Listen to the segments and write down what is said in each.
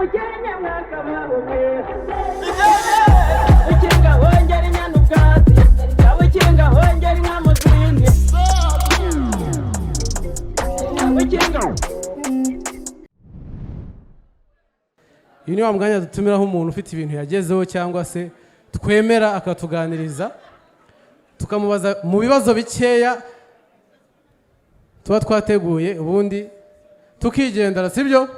mukenya mwaka mabumwe ukinga hongera inyana ubwatsi ukinga hongera inka mu zindi ukinga. Uyu ni wa mwanya dutumiraho umuntu ufite ibintu yagezeho cyangwa se twemera akatuganiriza tukamubaza mu bibazo bikeya tuba twateguye ubundi tukigendera, sibyo?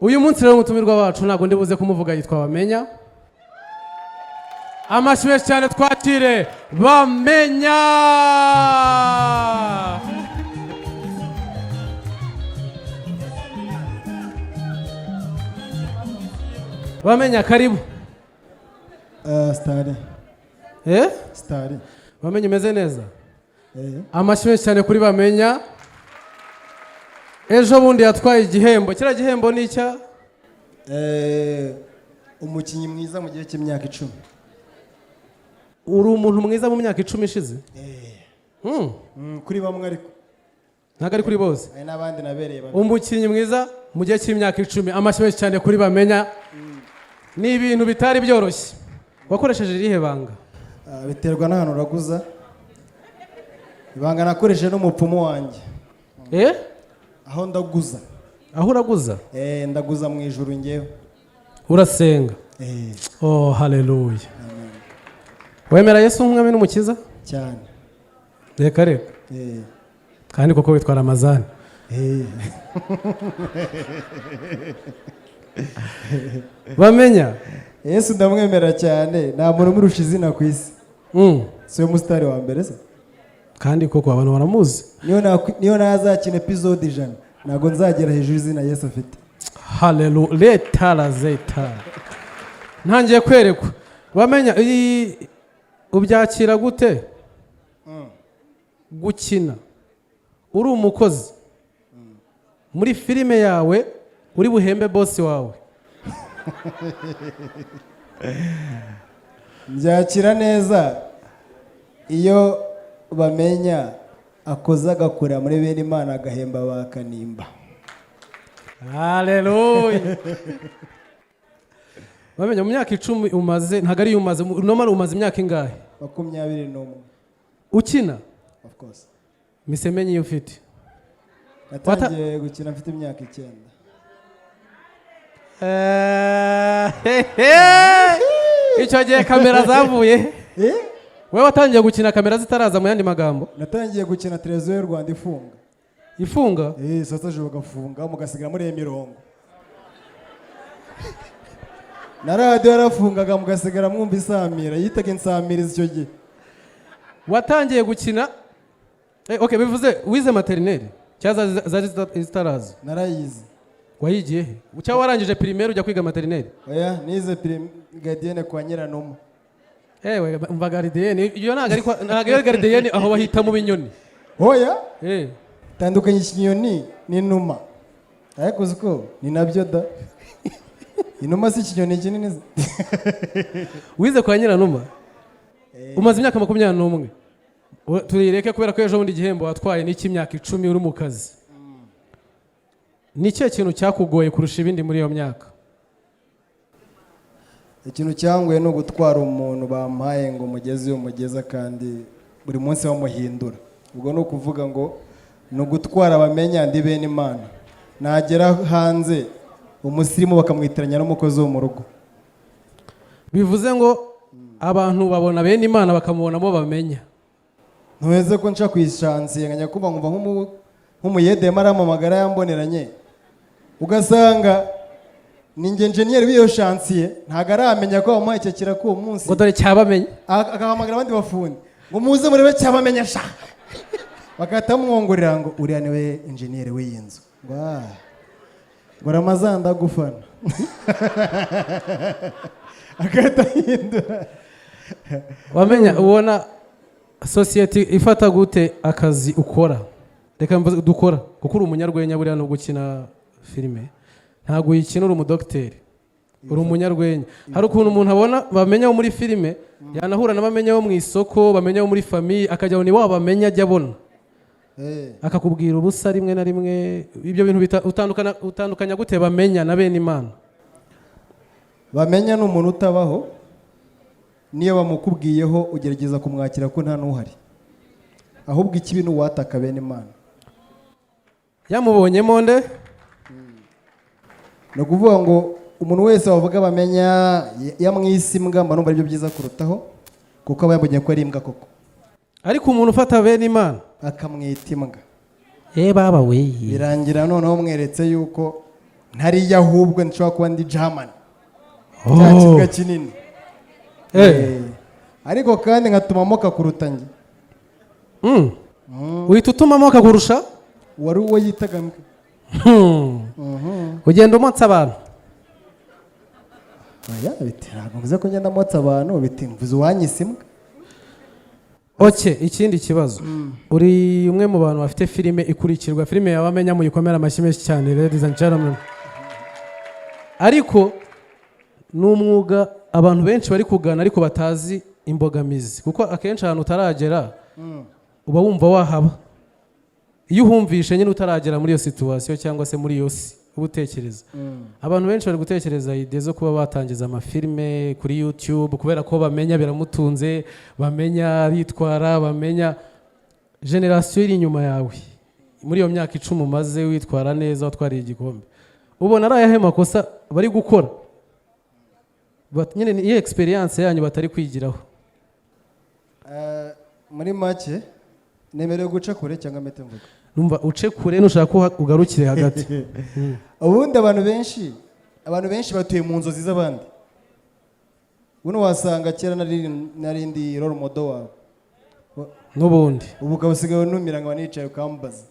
Uyu munsi rero umutumirwa wacu ntabwo ndibuze kumuvuga, yitwa Bamenya. Amashyi menshi cyane twakire Bamenya. Bamenya, karibu. Stari. Stari. Bamenya, umeze neza? Amashyi menshi cyane kuri Bamenya. Ejo bundi yatwaye igihembo. Kira gihembo ni icya? Umukinnyi mwiza mu gihe cy'imyaka 10. Uri umuntu mwiza mu myaka 10 ishize? Kuri bamwe ariko. Ntago ari kuri bose. Hari n'abandi nabereye bamwe. Umukinnyi mwiza mu gihe cy'imyaka 10. Amashyi menshi cyane kuri Bamenya. Ni ibintu bitari byoroshye. Wakoresheje irihe banga? Biterwa n'ahantu uraguza. Ibanga nakoresheje n'umupfumu wanjye. Aho ndaguza. Aho uraguza? Ndaguza mu ijuru ngewe. Urasenga? Oh, haleluya. Amen. Wemera Yesu nk'umwami n'umukiza? Cyane. Reka reka. Kandi koko witwa Ramazani. Bamenya. Yesu ndamwemera cyane, nta muntu umurusha izina ku isi. Si we musitari wa mbere se? Kandi koko abantu baramuzi. Niyo nazakina episode 100 ntabwo nzagera hejuru izina Yesu afite. Haleluya. Leta la zeta. Ntangiye kwerekwa. Bamenya ubyakira gute? Gukina uri umukozi muri filime yawe uri buhembe boss wawe. Byakira neza iyo Bamenya akoza agakora muri bene Imana agahemba bakanimba. Haleluya. Bamenya mu myaka 10 umaze, ntago ari umaze, normal umaze imyaka ingahe? 21. Ukina? Of course. Misemenye iyo ufite? Natangiye gukina mfite imyaka 9. Icyo gihe kamera zavuye? Wewe watangiye gukina kamera zitaraza mu yandi magambo? Natangiye gukina televiziyo y'u Rwanda ifunga. Ifunga? Sasa je bagafunga mugasigara muri emirongo. Na radio yarafungaga mugasigara mwumva isamira, yitaga insamiriza icyo gihe. Watangiye gukina? Okay, bivuze wize maternelle cyaza zitaraza? Narayize. Wayigiye he? Ucya warangije primaire ujya kwiga maternelle? Oya, nize gardienne kwa Nyiranuma. Umva gardienne, iyo ntago ari gardienne aho bahita mu binyoni. Oya? Tandukanye ikinyoni n'inuma. Ariko uko ni nabyo da. Inuma si ikinyoni kinini. Wize kwa Nyiranuma? Umaze imyaka 21. Turireke kubera ko ejo bundi igihembo watwaye n'ikimyaka 10 uri mu kazi. Ni cyo kintu cyakugoye kurusha ibindi muri iyo myaka? Ikintu cyangoye no gutwara umuntu bampaye ngo mugeze umugeza kandi buri munsi bamuhindura. Ubwo no kuvuga ngo no gutwara Bamenya ndi bene Imana. Nagera hanze umusirimu bakamwitiranya n'umukozi wo mu rugo. Bivuze ngo abantu babona bene Imana bakamubonamo Bamenya. Ntuweze ko nca kwishansiye nkanya kuba ngumva nk'umuyede maramamagara yamboneranye. Ugasanga ninge engineer w'iyo chansiye ntago aramenya ko bamuhaye icyo kira ko umunsi. Ngo dore cyabamenya. Akahamagara abandi bafundi. Ngo muze murebe cyabamenya sha. Bakata mwongorera ngo uriya niwe engineer w'iyinzu. Ngo Ramazanda gufana. Akata hindura. Bamenya ubona society ifata gute akazi ukora? Reka dukora kuko uri umunyarwenya buriya no gukina filime. Ntago yikina uri umudokiteri. Uri umunyarwenya. Hari ukuntu umuntu abona Bamenya muri filime yanahura na Bamenya wo mu isoko, Bamenya wo muri famille akajya ni wa Bamenya ajya abona. akakubwira ubusa rimwe na rimwe. Ibyo bintu utandukanya gute bamenya na bene Imana? Bamenya ni umuntu utabaho, niyo bamukubwiyeho ugerageza kumwakira ko nta n'uhari, ahubwo ikibi ni uwataka bene Imana. Yamubonyemo nde? Ni ukuvuga ngo umuntu wese wavuga bamenya yamwise imbwa mba numva aribyo byiza kurutaho, kuko aba yabonye ko ari imbwa koko. Ariko umuntu ufata bene Imana akamwita imbwa, baba we, birangira noneho mweretse yuko ntariyo ahubwo nshobora kuba ndi German, cya kibuga kinini. Ariko kandi nkatumamo kakuruta njye. Uhita utumamo kakurusha? Wari uwo yitaga mbwa. Ugenda umotsa abantu? Oya, biti ntabwo mvuze ko ngenda motsa abantu, biti mvuze uwanyise imbwa. Ikindi kibazo, uri umwe mu bantu bafite filime ikurikirwa, filime yabamenya muyikomera amashyi menshi cyane, ladies and gentlemen. Ariko ni umwuga abantu benshi bari kugana ariko batazi imbogamizi, kuko akenshi ahantu utaragera uba wumva wahaba. Iyo uhumvishe nyine utaragera muri iyo situation cyangwa se muri iyo si ubutekereza. Abantu benshi bari gutekereza ide zo kuba batangiza amafilme kuri YouTube kubera ko bamenya biramutunze, bamenya bitwara, bamenya generation iri inyuma yawe. Muri iyo myaka 10 umaze witwara neza, watwariye igikombe, ubona ari ayahe makosa bari gukora nyine iyi experience yanyu batari kwigiraho? Muri make nemerewe guca kure cyangwa mete mvuga? Numva uce kure nushaka ugarukire hagati. Ubundi abantu benshi batuye mu nzozi z'abandi. Buno wasanga kera narindi role model wawe n'ubundi ubu ukabasigaye numira ngo nicaye ukambaza.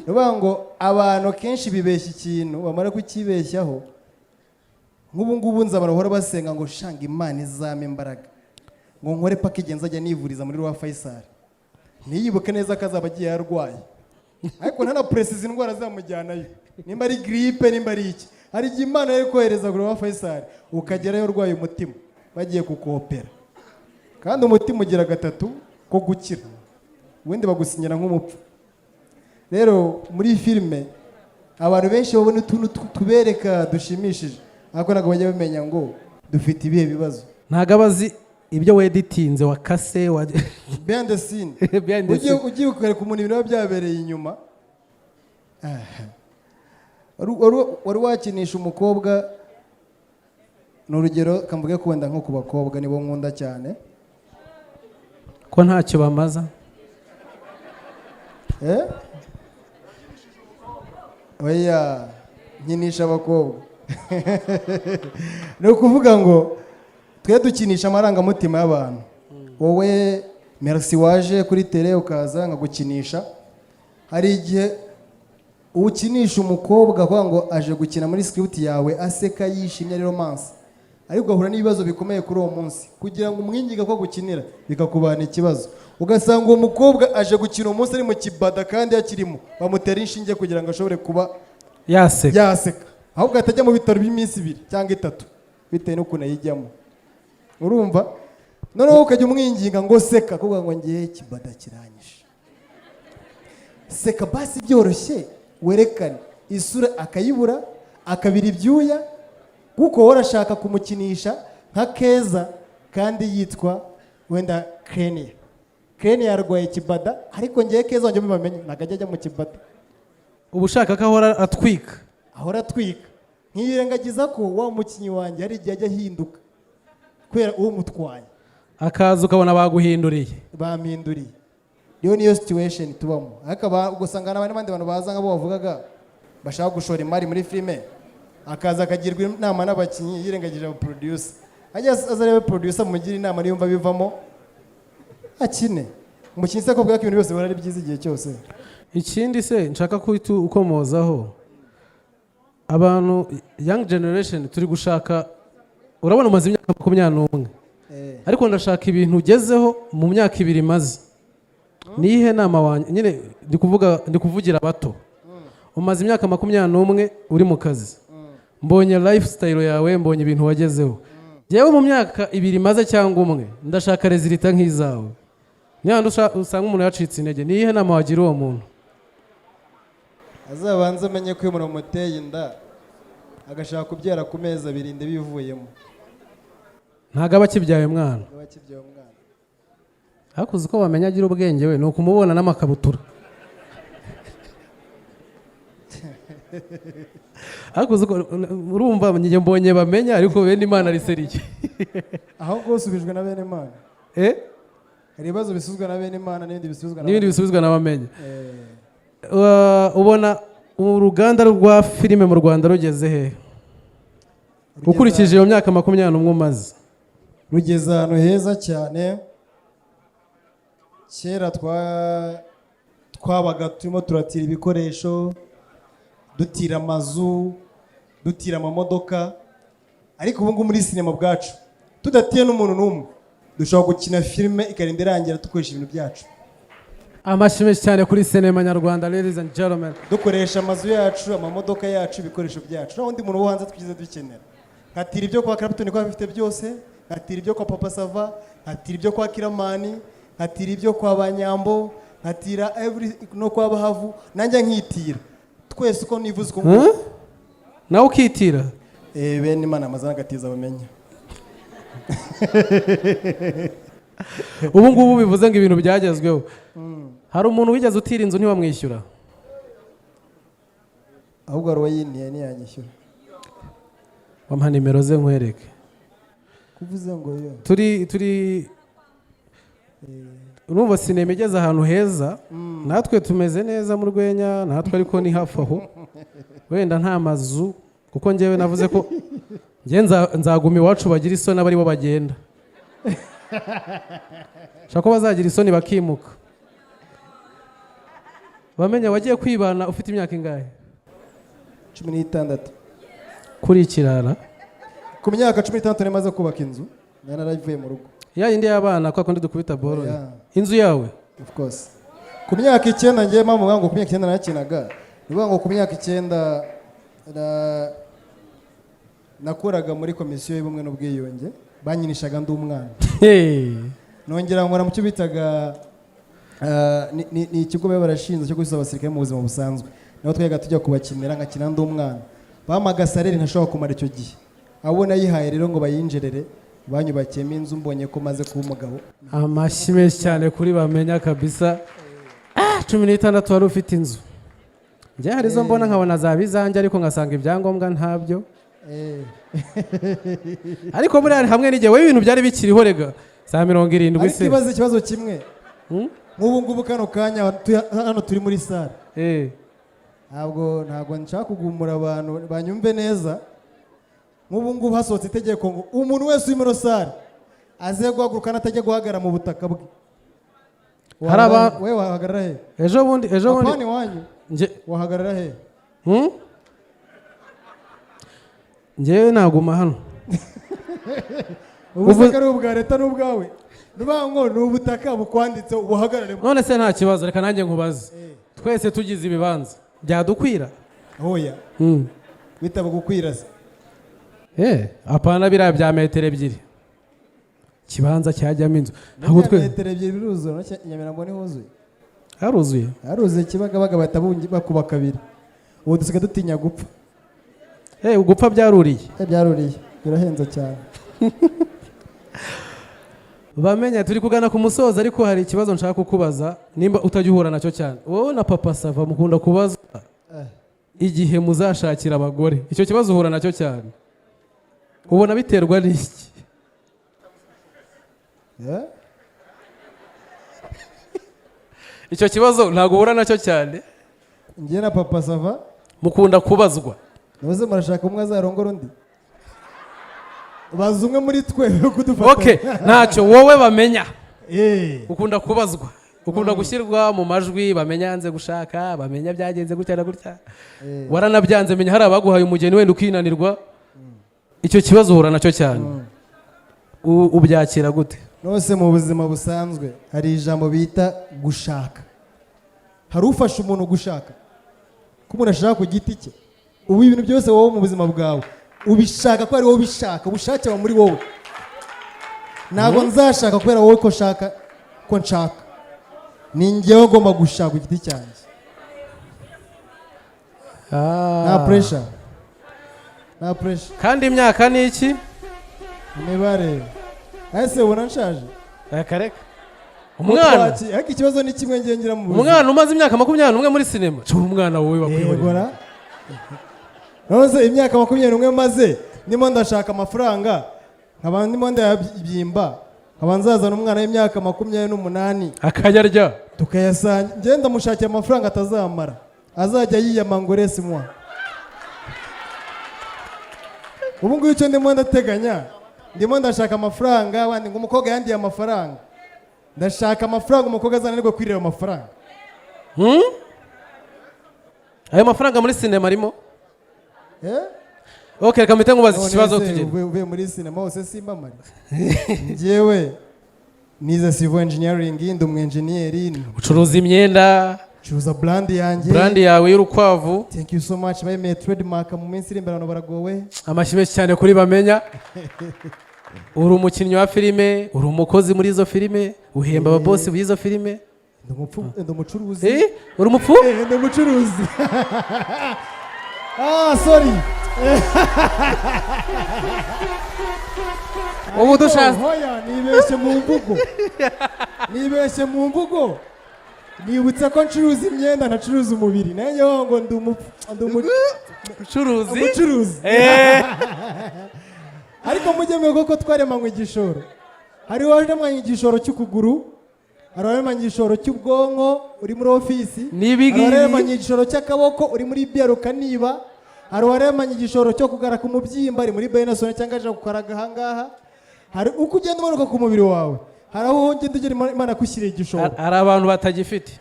Nuvuga ngo abantu kenshi bibeshya ikintu bamara kukibeshyaho. Nk'ubu ngubu nza barahora basenga ngo shanga Imana izame imbaraga, ngo nkore package nzajya nivuriza muri Rwa Faisal, niyibuke neza kazaba agiye yarwaye. Ariko ntana precise indwara zamujyanayo, nimba ari grippe nimba ari iki, hari igihe Imana yari kohereza kuri Rwa Faisal ukagerayo urwaye umutima bagiye kukopera, kandi umutima ugira gatatu ko gukira, wende bagusinyira nk'umupfu. Rero muri filme abantu benshi babona utuntu tubereka dushimishije, ariko ntabwo bajya bamenya ngo dufite ibihe bibazo. Ntabwo abazi ibyo weditinze wakase behind the scene. Ugiye ukareka umuntu ibintu byabereye inyuma. Wari wakinisha umukobwa, ni urugero kamvuge ko wenda nko ku bakobwa nibo nkunda cyane ko ntacyo bamaza. Oya, nkinisha abakobwa. Ni ukuvuga ngo twe dukinisha amarangamutima y'abantu. Wowe merci waje kuri tele ukaza nkagukinisha. Hari igihe ukinisha umukobwa kwa ngo aje gukina muri script yawe aseka yishimye ari romance, ariko ahura n'ibibazo bikomeye kuri uwo munsi, kugira ngo umwingiga ko gukinira bikakubana ikibazo. Ugasanga uwo mukobwa aje gukina umunsi ari mu kibada kandi yakirimo, bamutera inshinge kugira ngo ashobore kuba yaseka, ahubwo atajya mu bitaro by'iminsi 2 cyangwa 3 bitewe n'ukuntu yijyamo. Urumva? Noneho ukajya umwinginga ngo seka, kuvuga ngo ngiye kibada kiranyishe. Seka basi byoroshye, werekane isura akayibura, akabira ibyuya, kuko warashaka kumukinisha nka Keza kandi yitwa wenda Kenya yarwaye kibada, ariko ngiye Keza wanjye mubamenye nagajya ajya mu kibada. Ubushaka ko ahora atwika. Nkirengagiza ko wa mukinyi wanjye hari igihe ajya hinduka kubera uwo mutwaye, akaza ukabona baguhinduriye, bampinduriye. Niyo situation tubamo. Akaba gusanga n'abandi bantu baza nk'abo bavugaga bashaka gushora imari muri filime, akaza akagirwa inama n'abakinyi yirengagije aba producer, ajya azarebe producer mugira inama niyumva bivamo akine. Umukinyi se ko bwa ibintu byose barari byiza igihe cyose. Ikindi se nshaka kwitu ukomozaho, abantu young generation turi gushaka, urabona umaze imyaka 21, ariko ndashaka ibintu ugezeho mu myaka 2 maze. Nihe nama wanjye nyine ndi kuvugira bato. Umaze imyaka 21 uri mu kazi, mbonye lifestyle yawe, mbonye ibintu wagezeho. Yewe mu myaka 2 maze cyangwa 1 ndashaka resultat nk'izawe. Nyandi usanga umuntu yacitse intege, niyihe nama wagira uwo muntu? azabanze amenye ko iyo umuntu amuteye inda agashaka kubyara ku mezi 2 inda bivuyemo Ntago aba akibyaye umwana. aba akibyaye umwana. Hakuze uko bamenya agira ubwenge we, ni ukumubona n'amakabutura. Hakuze uko urumva njye mbonye bamenya, ariko bene Imana ari seriye. aho rwose ubijwe na bene Imana. Hari ibibazo bisuzwa na bene Imana n'ibindi bisubizwa na bamenya. Ubona uruganda rwa filime mu Rwanda rugeze he? Ukurikije iyo myaka 21 umaze. Rugeze ahantu heza cyane. Kera twabaga turimo turatira ibikoresho, dutira amazu, dutira amamodoka, ariko ubu ngubu muri sinema bwacu tudatiye n'umuntu n'umwe dushobora gukina filime ikarinda irangira dukoresha ibintu byacu. Amashimwe cyane kuri sinema nyarwanda, ladies and gentlemen. Dukoresha amazu yacu, amamodoka yacu, ibikoresho byacu. Naho undi muntu wo hanze twigize dukenera. Nkatira ibyo kwa Clapton kwa bifite byose, nkatira ibyo kwa Papa Sava, nkatira ibyo kwa Kiramani, nkatira ibyo kwa Banyambo, nkatira no kwa Bahavu, nanjye nkitira. Twese uko nivuze ko nawe ukitira. Bene Imana amazana agatiza bamenya. Ubu ngubu bivuze ngo ibintu byagezweho. Hari umuntu wigeze utira inzu ntiwamwishyura? Ahubwo arwayintiye ntiyanyishyura. Wampa nimero ze nkwereke. Kuvuze ngo yo. Turi urumva sinema igeze ahantu heza, natwe tumeze neza mu Rwenya, natwe ariko ni hafi aho. Wenda nta mazu, kuko njyewe navuze ko njye nzaguma iwacu bagira isoni abari bo bagenda. Shaka bazagira isoni bakimuka. Bamenya wagiye kwibana ufite imyaka ingahe? 16. Kuri kirara? Ku myaka 16 nemaze kubaka inzu, naravuye mu rugo. Ya yindi y'abana kwa kundi dukubita boro. Inzu yawe? Of course. Ku myaka 9 ngiye mama ngo ku myaka 9 nakinaga. Nivuga ngo ku myaka 9 nakoraga muri komisiyo y'ubumwe n'ubwiyunge, banyinishaga ndi umwana. Nongera nkora mu cyo bitaga ni ikigo barashinze cyo gusaba abasirikare mu buzima busanzwe. Naho twayaga tujya kubakinira nkakina ndi umwana. Bamaga salary ntashobora kumara icyo gihe. Abo nayihaye rero ngo bayinjerere, banyubakiyemo inzu mbonye ko maze kuba umugabo. Amashimwe cyane kuri bamenya kabisa. 16 wari ufite inzu. Njye hari zo mbona nkabona zabizanjye ariko ngasanga ibyangombwa ntabyo. Ariko muri hamwe n'igihe we ibintu byari bikiriho rega za 70 se. Ikibazo kimwe. Nk'ubu ngubu kano kanya hano turi muri sale. Ntabwo nshaka kugumura abantu banyumve neza. Nk'ubu ngubu hasohotse itegeko ngo umuntu wese uri muri sale aze guhaguruka natajya guhagarara mu butaka bwe. Haraba we wahagarara he? Ejo bundi apani wanyu nje wahagarara he? Nje naguma hano. Ubutaka ari ubwa leta n'ubwawe. Nubango n'ubutaka bukwanditse ubuhagarare. None se nta kibazo, reka nanjye nkubaze. Twese tugize ibibanza byadukwira? Hoya. Bitaba gukwira se. Apana bira bya metero 2. Kibanza cyajyamo inzu. Ntabwo twe metero 2 biruzura Nyamirambo ni huzuye. Haruzuye Kibagabaga batabungi bakuba 2. Ubu dusiga dutinya gupfa. Ugupfa byaruriye. Byaruriye. Birahenze cyane. Bamenya turi kugana ku musozo, ariko hari ikibazo nshaka kukubaza nimba utajya uhura nacyo cyane. Wowe na Papa Sava mukunda kubaza igihe muzashakira abagore. Icyo kibazo uhura nacyo cyane. Ubona biterwa n'iki? Icyo kibazo ntabwo uhura nacyo cyane. Njye na Papa Sava mukunda kubazwa. Nabaze murashaka umwe azarongora undi. Bazumwe muri twe kudufata. Okay, ntacyo wowe bamenya. Ukunda kubazwa. Ukunda gushyirwa mu majwi, bamenya yanze gushaka, bamenya byagenze gutya na gutya. Waranabyanze, menya hari abaguhaye umugeni wenda ukinanirwa. Icyo kibazo uhura nacyo cyane. Ubyakira gute? Nose mu buzima busanzwe hari ijambo bita gushaka. Hari ufasha umuntu gushaka. Ko umuntu ashaka ku giti cye. Ubu ibintu byose wowe mu buzima bwawe ubishaka ko ari wowe ubishaka, ubushake ba muri wowe. Ntabwo nzashaka kubera wowe ko nshaka. ni njyewe ugomba gushaka ku giti cyanjye. Nta pressure. Nta pressure. Kandi imyaka ni iki? Imibare. Ese ubona nshaje? Kareka. Umwana. Ariko ikibazo ni kimwe ngira mu buzima. Umwana umaze imyaka 21 muri sinema. Cyo umwana wowe wakwibona. Nose imyaka 21 maze ndimo ndashaka amafaranga. Nkaba ndimo ndayabyimba. Abanzazana umwana w'imyaka 28 akayarya tukayasanga ngenda mushakira amafaranga atazamara azajya yiyamangorese mwa. Ubu nguyu cyo ndimo ndateganya ndimo ndashaka amafaranga wandi ngo umukobwa yandiye amafaranga ndashaka amafaranga umukobwa azanirwe kwirira amafaranga. Ayo mafaranga muri sinema arimo? Okay, reka mpite nkubaza ikibazo tugende. Uve muri sinema hose simba mari. Njyewe nize civil engineering ndi umu-engineer. Ucuruza imyenda, ucuruza brand yanjye. Brand yawe y'urukwavu. Thank you so much. Baye trademark mu minsi iri imbere baragowe. Amashyibe cyane kuri bamenya. Uri umukinnyi wa filime, uri umukozi muri izo filime, uhemba ababosi b'izo filime. Ndi umucuruzi. Uri umupfu? Ndi umucuruzi. Sorry. Ubu dushaza. Hoya nibeshye mu mvugo. Nibutse ko ncuruza imyenda ntacuruza umubiri. Nanjye ngo ndi umucuruzi. Ariko mujye mwego ko twaremanywe igishoro. Hari waremanywe igishoro cy'ukuguru. Hari waremanywe igishoro cy'ubwonko uri muri ofisi. Hari waremanywe igishoro cy'akaboko uri muri biyaruka niba. Hari waremanye igishoro cyo kugara ku mubyimba ari muri Benasone cyangwa aje gukaraga hangaha. Hari uko ugenda umanuka ku mubiri wawe. Hari aho ugenda ugera Imana kushyira igishoro. Hari abantu batagifite.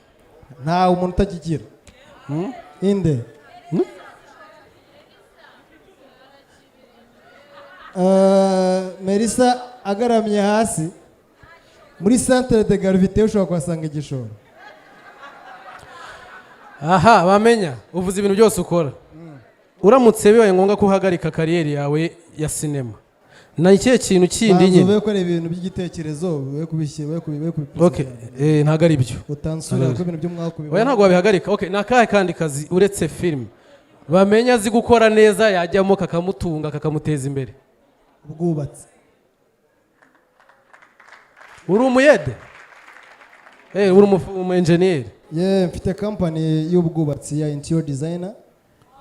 Nta umuntu utagigira. Inde. Melissa agaramye hasi muri centre de gravité ushobora kuhasanga igishoro. Aha, bamenya uvuze ibintu byose ukora. Uramutse bibaye ngombwa ko uhagarika kariyeri yawe ya sinema, na ikihe kintu kindi nyine bazo gukora ibintu by'igitekerezo we kubishyira okay, ntago ari byo utansura ko ibintu by'umwaka kubibona. Oya, ntago wabihagarika. Okay, nakahe kandi kazi uretse film bamenya azi gukora neza yajyamo kakamutunga kakamuteza imbere? Ubwubatsi. Uri umuyede? Uri umu-engineer? Mfite company y'ubwubatsi ya interior designer.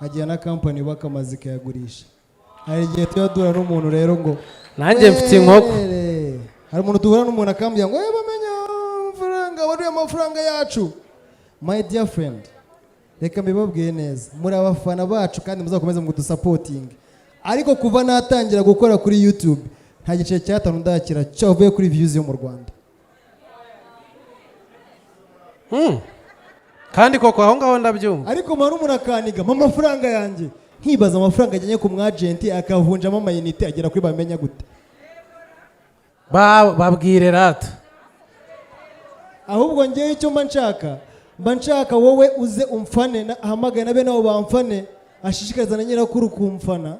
Hagiye na company yubaka amazu ikayagurisha. Hari igihe tuyadura n'umuntu rero ngo nanjye mfite inkoko. Hari umuntu duhura n'umuntu akambwira ngo bamenya amafaranga waduye amafaranga yacu. My dear friend, reka mbibabwiye neza, muri abafana bacu kandi muzakomeza mu kudusapoting. Ariko kuva natangira gukora kuri YouTube nta gice cyatanu ndakira cyavuye kuri views yo mu Rwanda. Kandi koko aho ngaho ndabyumva. Ariko mara umuntu akaniga mu mafaranga yanjye nkibaza amafaranga ajyanye ku mwagenti akavunjamo amayinite agera kuri bamenya gute. Babwire rata. Ahubwo ngewe icyo mba nshaka wowe uze umfane ahamagaye na bene abo bamfane ashishikariza na nyirakuru kumfana.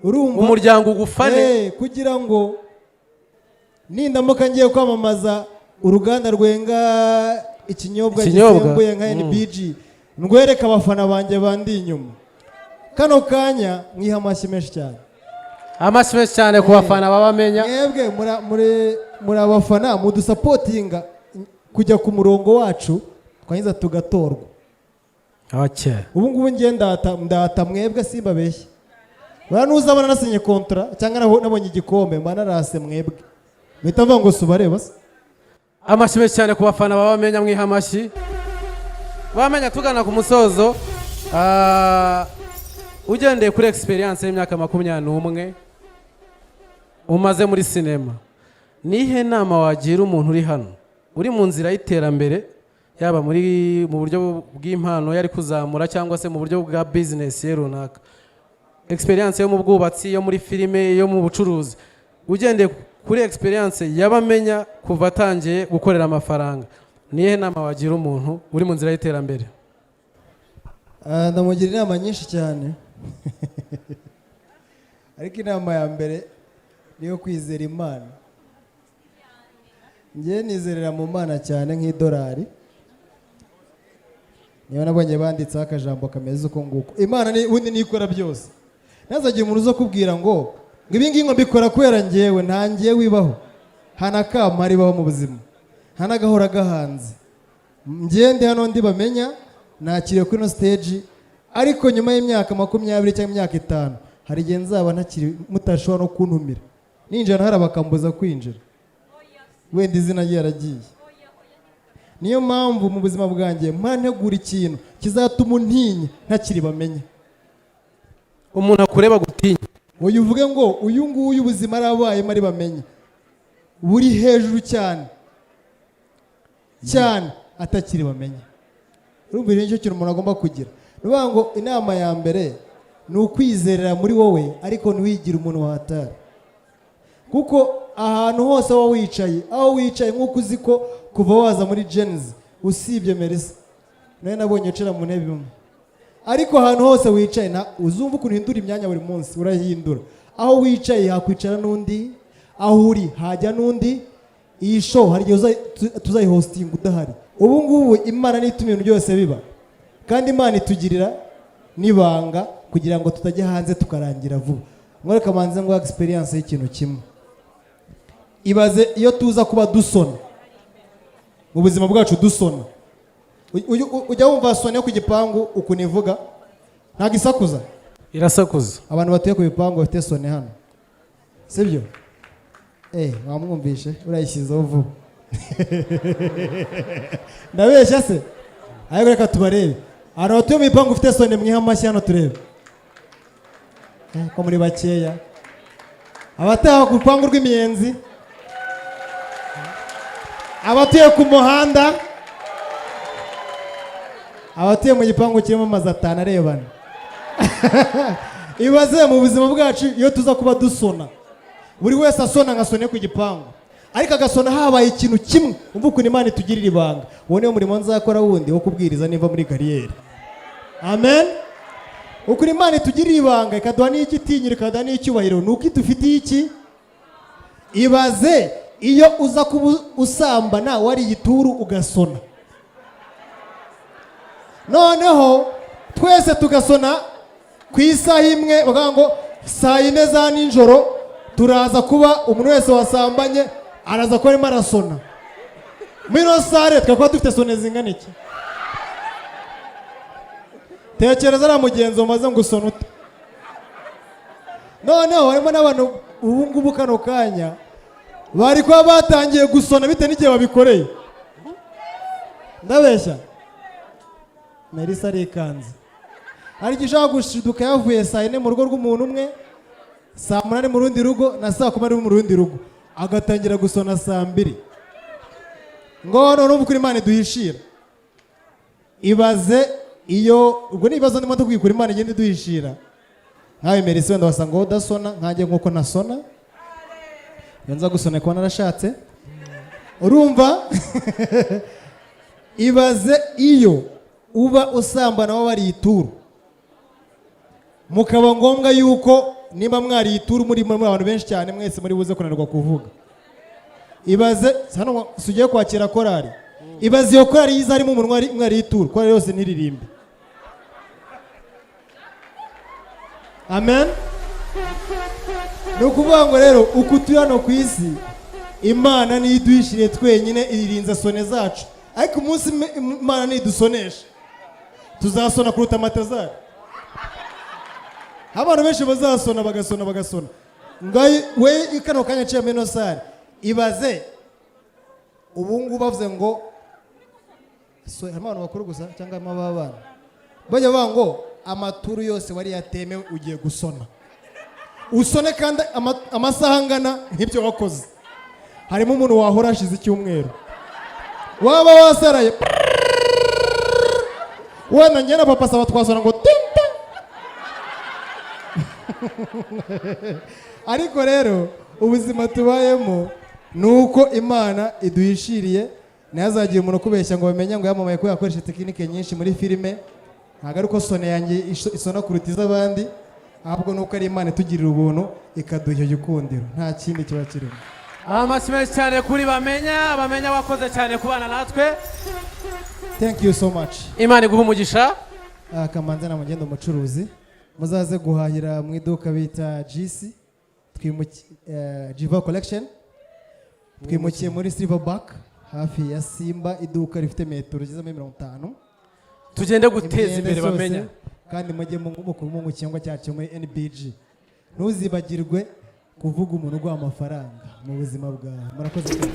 Urumva umuryango ugufane kugira ngo nindamuka ngiye kwamamaza uruganda rwenga ikinyobwa gisembuye nka NBG ndwereka abafana banjye bandi inyuma. Kano kanya mwiha amashyi menshi cyane. Amashyi menshi cyane ku bafana babamenya. Mwebwe muri abafana mudusapotinga kujya ku murongo wacu twangiza tugatorwa. Okay. Ubu ngubu ngiye ndata mwebwe simbabeshye. Baranuzabana nasinye kontra cyangwa nabonye igikombe mba narase mwebwe. Mitavuga ngo subareba se. Amashyi menshi cyane ku bafana babamenya mwiha amashyi. Bamenya tugana ku musozo. Ugendeye kuri experience y'imyaka 21 umaze muri sinema, nihe nama wagira umuntu uri hano uri mu nzira y'iterambere, yaba mu buryo bw'impano yari kuzamura cyangwa se mu buryo bwa business runaka, experience yo mu bwubatsi, yo muri filime, yo mu bucuruzi, ugendeye kuri experience yabamenya kuva atangiye gukorera amafaranga, nihe nama wagira umuntu uri mu nzira y'iterambere? Ndamugira inama nyinshi cyane. Ariko inama ya mbere niyo kwizera Imana. Ngiye nizerera mu Mana cyane nk'idolari. niyo nabonye banditseho akajambo kameze uko nguko. Imana ni ubundi nikora byose. Nazagiye umuntu uzo kubwira ngo ibi ngibi mbikora kubera njyewe, nta ngiye wibaho, hana kamari baho mu buzima, hana gahora gahanze. Ngende hano ndi bamenya nakiriye kuri no stage, ariko nyuma y'imyaka 20 cyangwa imyaka 5 hari igihe nzaba ntakiri, mutashobora no kuntumira ninjira hari abakambuza kwinjira, wenda izina ryaragiye. Niyo mpamvu mu buzima bwanjye mpantegura ikintu kizatuma untinya ntakiri bamenya. umuntu akureba gutinya, Oya uvuge ngo uyu nguyu ubuzima arabaye mari bamenye buri hejuru cyane cyane atakiri bamenye. Urumva nicyo kintu umuntu agomba kugira. Nuvuga ngo inama ya mbere ni ukwizerera muri wowe, ariko ntiwigire umuntu wahatara. Kuko ahantu hose aho wicaye nk'uko uzi ko kuva waza muri Genesis usibye Melissa nawe nabonye ucira mu ntebe imwe, ariko ahantu hose wicaye uzumva ukuntu uhindura imyanya buri munsi, urahindura. Aho wicaye hakwicara n'undi, aho uri hajya n'undi. Iyi show hari igihe tuzayihostinga udahari. Ubu ngubu Imana nituma ibintu byose biba, kandi Imana itugirira nibanga kugira ngo tutajya hanze tukarangira vuba. Mwereka manze ngo experience y'ikintu kimwe. Ibaze iyo tuza kuba dusona mu buzima bwacu, dusona ujya wumva sone ku gipangu ukunivuga nta gisakuza, irasakuza. abantu batuye ku bipangu bafite sone hano, sibyo? Wamwumvishe urayishyizeho vuba. Ndabeshya se? Ariko reka tubarebe abantu batuye mu bipangu ufite sone, mwiha amashyi hano turebe ko muri bakeya. Abataha ku rupangu rw'imiyenzi, abatuye ku muhanda, abatuye mu gipangu kirimo amazu 5 arebana. Ibaze mu buzima bwacu iyo tuza kuba dusona, buri wese asona ngasone ku gipangu, ariko agasona habaye ikintu kimwe. Umva ukuntu Imana itugirira ibanga. Uwo niwo murimo nzakora wundi wo kubwiriza niva muri kariyeri. Amen. Ukuntu Imana itugirira ibanga ikaduha n'igitinyiro, ikaduha n'icyubahiro, nuko idufitiye iki? Ibaze iyo uza kuba usambana wari igituru ugasona, noneho twese tugasona ku isaha imwe, bavuga ngo saa 4 za nijoro turaza kuba umuntu wese wasambanye araza kuba arimo arasona. Muri no sare twakaba dufite sone zingana iki? Tekereza ara mugenzi umaze ngusona ute? Noneho harimo n'abantu ubu ngubu kano kanya bari kuba batangiye gusona bite n'igihe babikoreye. Ndabeshya? Melissa arikanze. Hari gishaka gushiduka yavuye saa 4 mu rugo rw'umuntu umwe, saa 8 mu rundi rugo, na saa 10 mu rundi rugo, agatangira gusona saa 2. Ngo none kuri Imana duhishira. Ibaze iyo ubwo nibazo ndimo twikura Imana igende duhishira. Hawe Melissa wenda wasanga udasona nkanjye nkuko nasona. Yanza gusona ko narashatse. Urumva? Ibaze iyo uba usambana wabari ituru, mukaba ngombwa yuko nimba mwari ituru muri abantu benshi cyane mwese muri buze kunanirwa kuvuga. Ibaze hano sugiye kwakira korari, ibaze iyo korari yiza harimo umuntu mwari ituru, korari yose ntiririmbe. Amen. Nukuvuga ngo rero ukutuye hano ku isi, Imana ni iduhishiriye twenyine, irinza sone zacu, ariko umunsi Imana ni idusonesha tuzasona kuruta amatazari. Abantu benshi bazasona bagasona. Ngayi we ikano kanya cya menosari. Ibaze ubu ngubu bavuze ngo so abantu bakuru gusa cyangwa amababana bajya bavuga ngo amaturu yose wari yatemewe ugiye gusona, usone kandi amasaha angana nk'ibyo wakoze. Harimo umuntu wahora ashize icyumweru, waba wasaraye wenda njye na papa saba twasona ngo tinta. Ariko rero ubuzima tubayemo nuko Imana iduhishiriye. Ntazagiye umuntu kubeshya ngo bamenye ngo yamamaye ko yakoresha tekinike nyinshi muri filime. Ntago ari ko sone yanjye isona kuruta iz'abandi, ahubwo nuko ari Imana itugirira ubuntu ikaduha igikundiro, nta kindi kiba kirimo. amashyi menshi cyane kuri bamenya wakoze cyane kubana natwe. Thank you so much. Imana iguha umugisha. Kamanze na mugendo umucuruzi muzaze guhahira mu iduka bita GC Jiva Collection. Twimukiye muri Silverback hafi ya Simba, iduka rifite metero zigeze muri 50. Tugende guteza imbere bamenya kandi mujye mu cyangwa cyacu muri NBG. Ntuzibagirwe kuvuga umuntu ugwa amafaranga mu buzima bwawe. Murakoze cyane.